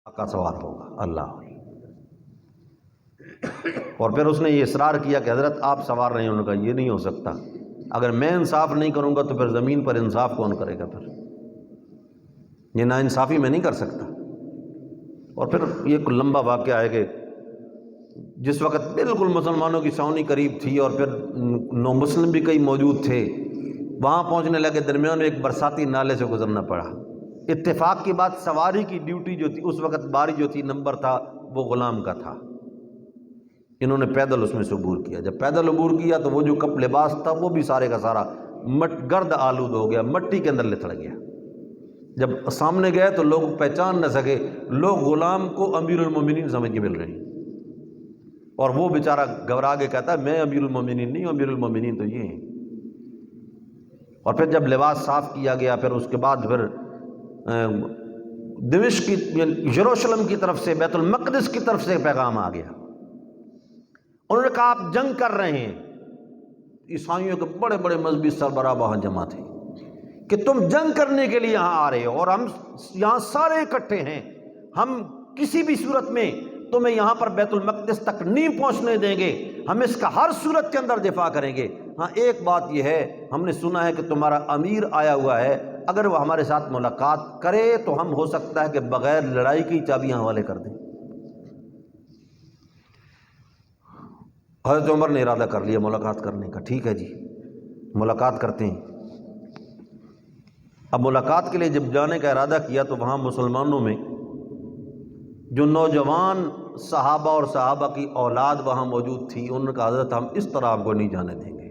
کا سوار ہوگا اللہ۔ اور پھر اس نے یہ اصرار کیا کہ حضرت آپ سوار نہیں، انہوں نے کہا یہ نہیں ہو سکتا، اگر میں انصاف نہیں کروں گا تو پھر زمین پر انصاف کون کرے گا؟ پھر یہ ناانصافی میں نہیں کر سکتا۔ اور پھر یہ ایک لمبا واقعہ ہے کہ جس وقت بالکل مسلمانوں کی سونی قریب تھی اور پھر نو مسلم بھی کئی موجود تھے، وہاں پہنچنے لگے، درمیان میں ایک برساتی نالے سے گزرنا پڑا۔ اتفاق کی بات، سواری کی ڈیوٹی جو تھی اس وقت، باری جو تھی، نمبر تھا وہ غلام کا تھا۔ انہوں نے پیدل اس میں سے عبور کیا۔ جب پیدل عبور کیا تو وہ جو لباس تھا وہ بھی سارے کا سارا گرد آلود ہو گیا، مٹی کے اندر لتڑ گیا۔ جب سامنے گئے تو لوگ پہچان نہ سکے، لوگ غلام کو امیر المومنین سمجھ کے مل رہے ہیں، اور وہ بیچارہ گھبرا کے کہتا ہے میں امیر المومنین نہیں ہوں، امیر المومنین تو یہ ہیں۔ اور پھر جب لباس صاف کیا گیا، پھر اس کے بعد پھر دمشق کی یروشلم کی طرف سے، بیت المقدس کی طرف سے پیغام آ گیا۔ انہوں نے کہا آپ جنگ کر رہے ہیں، عیسائیوں کے بڑے بڑے مذہبی سربراہ وہاں جمع تھے، کہ تم جنگ کرنے کے لیے یہاں آ رہے ہو اور ہم یہاں سارے اکٹھے ہیں، ہم کسی بھی صورت میں تمہیں یہاں پر بیت المقدس تک نہیں پہنچنے دیں گے، ہم اس کا ہر صورت کے اندر دفاع کریں گے۔ ہاں ایک بات یہ ہے، ہم نے سنا ہے کہ تمہارا امیر آیا ہوا ہے، اگر وہ ہمارے ساتھ ملاقات کرے تو ہم ہو سکتا ہے کہ بغیر لڑائی کی چابیاں حوالے کر دیں۔ حضرت عمر نے ارادہ کر لیا ملاقات کرنے کا، ٹھیک ہے جی ملاقات کرتے ہیں۔ اب ملاقات کے لیے جب جانے کا ارادہ کیا تو وہاں مسلمانوں میں جو نوجوان صحابہ اور صحابہ کی اولاد وہاں موجود تھی، انہوں نے کہا حضرت ہم اس طرح آپ کو نہیں جانے دیں گے،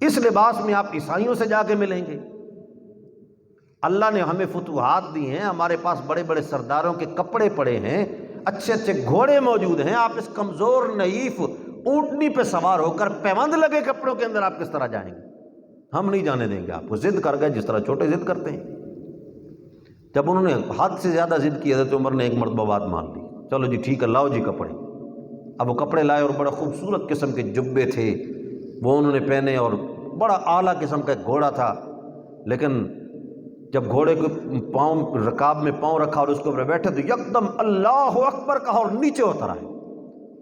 اس لباس میں آپ عیسائیوں سے جا کے ملیں گے؟ اللہ نے ہمیں فتوحات دی ہیں، ہمارے پاس بڑے بڑے سرداروں کے کپڑے پڑے ہیں، اچھے اچھے گھوڑے موجود ہیں، آپ اس کمزور نحیف اونٹنی پہ سوار ہو کر پیوند لگے کپڑوں کے اندر آپ کس طرح جائیں گے؟ ہم نہیں جانے دیں گے آپ کو۔ ضد کر گئے جس طرح چھوٹے ضد کرتے ہیں۔ جب انہوں نے حد سے زیادہ ضد کی، حضرت عمر نے ایک مرتبہ بات مان لی، چلو جی ٹھیک ہے لاؤ جی کپڑے۔ اب وہ کپڑے لائے اور بڑا خوبصورت قسم کے جبے تھے وہ انہوں نے پہنے، اور بڑا اعلیٰ قسم کا ایک گھوڑا تھا، لیکن جب گھوڑے کو پاؤں رکاب میں پاؤں رکھا اور اس کے اوپر بیٹھے تو یکدم اللہ اکبر کہا اور نیچے اتر آئے۔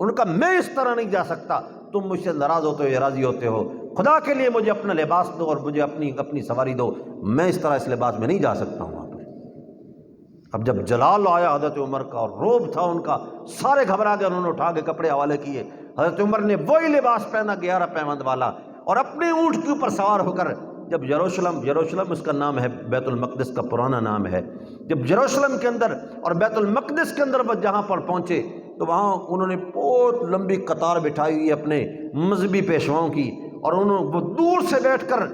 ان کا میں اس طرح نہیں جا سکتا، تم مجھ سے ناراض ہوتے ہو یا راضی ہوتے ہو، خدا کے لیے مجھے اپنا لباس دو اور مجھے اپنی سواری دو، میں اس طرح اس لباس میں نہیں جا سکتا ہوں وہاں پر۔ اب جب جلال آیا حضرت عمر کا اور روب تھا ان کا، سارے گھبرا گئے، انہوں نے اٹھا کے کپڑے حوالے کیے۔ حضرت عمر نے وہی لباس پہنا 11 پیوند والا، اور اپنے اونٹ کے اوپر سوار ہو کر جب یروشلم اس کا نام ہے، بیت المقدس کا پرانا نام ہے، جب یروشلم کے اندر اور بیت المقدس کے اندر وہ جہاں پر پہنچے تو وہاں انہوں نے بہت لمبی قطار بٹھائی ہوئی اپنے مذہبی پیشواؤں کی، اور وہ دور سے بیٹھ کر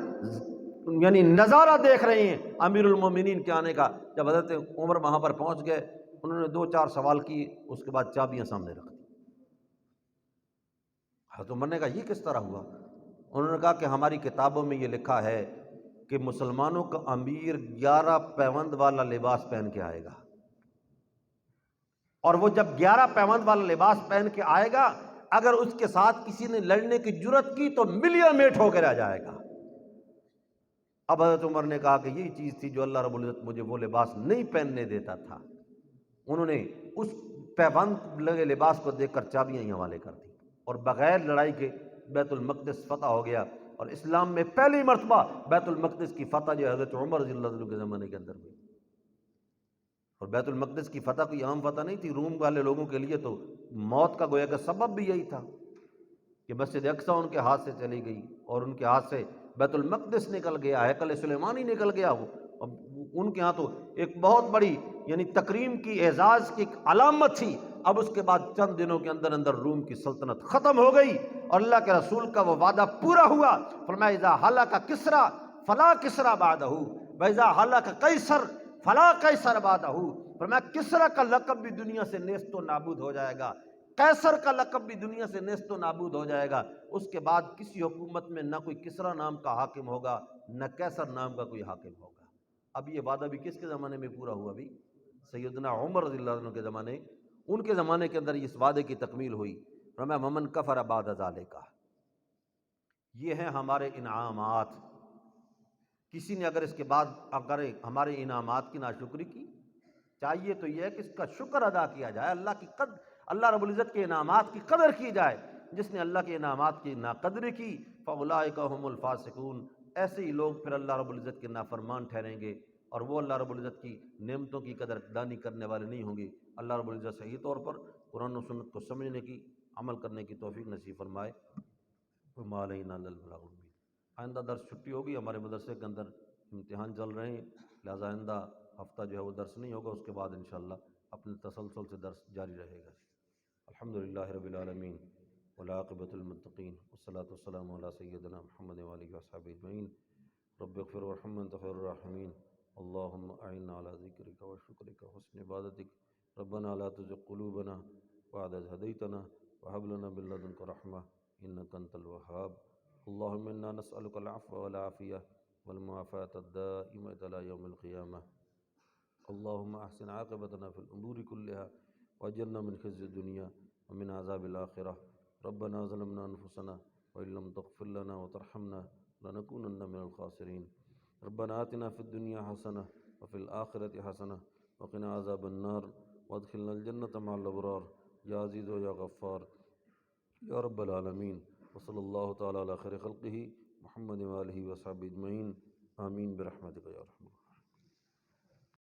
یعنی نظارہ دیکھ رہے ہیں امیر المومنین کے آنے کا۔ جب حضرت عمر وہاں پر پہنچ گئے، انہوں نے 2-4 سوال کیے، اس کے بعد چابیاں سامنے رکھ دی۔ حضرت عمر نے کہا یہ کس طرح ہوا؟ انہوں نے کہا کہ ہماری کتابوں میں یہ لکھا ہے کہ مسلمانوں کا امیر 11 پیوند والا لباس پہن کے آئے گا، اور وہ جب 11 پیوند والا لباس پہن کے آئے گا، اگر اس کے ساتھ کسی نے لڑنے کی جرت کی تو ملیا میٹ ہو کے رہ جائے گا۔ اب حضرت عمر نے کہا کہ یہی چیز تھی جو اللہ رب العزت مجھے وہ لباس نہیں پہننے دیتا تھا۔ انہوں نے اس پیوند لگے لباس کو دیکھ کر چابیاں ہی حوالے کر دی، اور بغیر لڑائی کے بیت المقدس فتح ہو گیا، اور اسلام میں پہلی مرتبہ بیت المقدس کی فتح جو حضرت عمر رضی اللہ عنہ کے زمانے کے اندر ہوئی۔ اور بیت المقدس کی فتح کوئی عام فتح نہیں تھی، روم والے لوگوں کے لیے تو موت کا گویا کہ سبب بھی یہی تھا کہ مسجد اقصی ان کے ہاتھ سے چلی گئی، اور ان کے ہاتھ سے بیت المقدس نکل گیا، ہیکل سلیمانی نکل گیا۔ اب ان کے ہاں تو ایک بہت بڑی یعنی تکریم کی، اعزاز کی ایک علامت تھی۔ اب اس کے بعد چند دنوں کے اندر اندر روم کی سلطنت ختم ہو گئی، اور اللہ کے رسول کا وہ وعدہ پورا ہوا۔ فرمایا اذا ہلک کسریٰ فلا کسریٰ بعدہ واذا ہلک قیصر فلا قیصر بعدہ۔ فرمایا کسریٰ کا لقب بھی دنیا سے نیست و نابود ہو جائے گا، قیصر کا لقب بھی دنیا سے نیست و نابود ہو جائے گا۔ اس کے بعد کسی حکومت میں نہ کوئی کسریٰ نام کا حاکم ہوگا، نہ قیصر نام کا کوئی حاکم ہوگا۔ اب یہ وعدہ بھی کس کے زمانے میں پورا ہوا؟ بھی سیدنا عمر رضی اللہ عنہ کے زمانے، ان کے زمانے کے اندر اس وعدے کی تکمیل ہوئی۔ فرمایا ومن کفر بعد ذلک، یہ ہیں ہمارے انعامات۔ کسی نے اگر اس کے بعد اگر ہمارے انعامات کی ناشکری کی چاہیے تو یہ ہے کہ اس کا شکر ادا کیا جائے، اللہ رب العزت کے انعامات کی قدر کی جائے۔ جس نے اللہ کے انعامات کی ناقدری کی فاولئک هم الفاسقون، ایسے ہی لوگ پھر اللہ رب العزت کے نافرمان ٹھہریں گے، اور وہ اللہ رب العزت کی نعمتوں کی قدر دانی کرنے والے نہیں ہوں گے۔ اللہ رب العزت صحیح طور پر قرآن و سنت کو سمجھنے کی، عمل کرنے کی توفیق نصیب فرمائے۔ وما علینا الا البلاغ المبین۔ آئندہ درس چھٹی ہوگی، ہمارے مدرسے کے اندر امتحان چل رہے ہیں، لہٰذا آئندہ ہفتہ جو ہے وہ درس نہیں ہوگا، اس کے بعد انشاءاللہ اپنے تسلسل سے درس جاری رہے گا۔ الحمدللہ رب العالمین والعاقبۃ للمتقین والصلاۃ والسلام علی سیدنا محمد وآلہ وصحبہ اجمعین۔ رب اغفر وارحم وانت خیر الراحمین۔ اللہم اعنا علی ذکرک وشکرک وحسن عبادتک۔ ربنا لا تزغ قلوبنا بعد إذ هديتنا وهب لنا من لدنك رحمة إنك أنت الوهاب۔ اللهم إنا نسألك العفو والعافية والمعافاة الدائمة إلى يوم القيامة۔ اللهم أحسن عاقبتنا في الأمور كلها وأجرنا من خزي الدنيا ومن عذاب الآخرة۔ ربنا ظلمنا أنفسنا وإن لم تغفر لنا وترحمنا لنكونن من الخاسرين۔ ربنا آتنا في الدنيا حسنة وفي الآخرة حسنة وقنا عذاب النار وادخلنا الجنة مع الأبرار یا عزیز و یا غفار یا رب العالمین۔ وصلی اللہ تعالی علی خیر خلقہ محمد و آلہ وصحبہ اجمعین، آمین برحمتک یا رحمن۔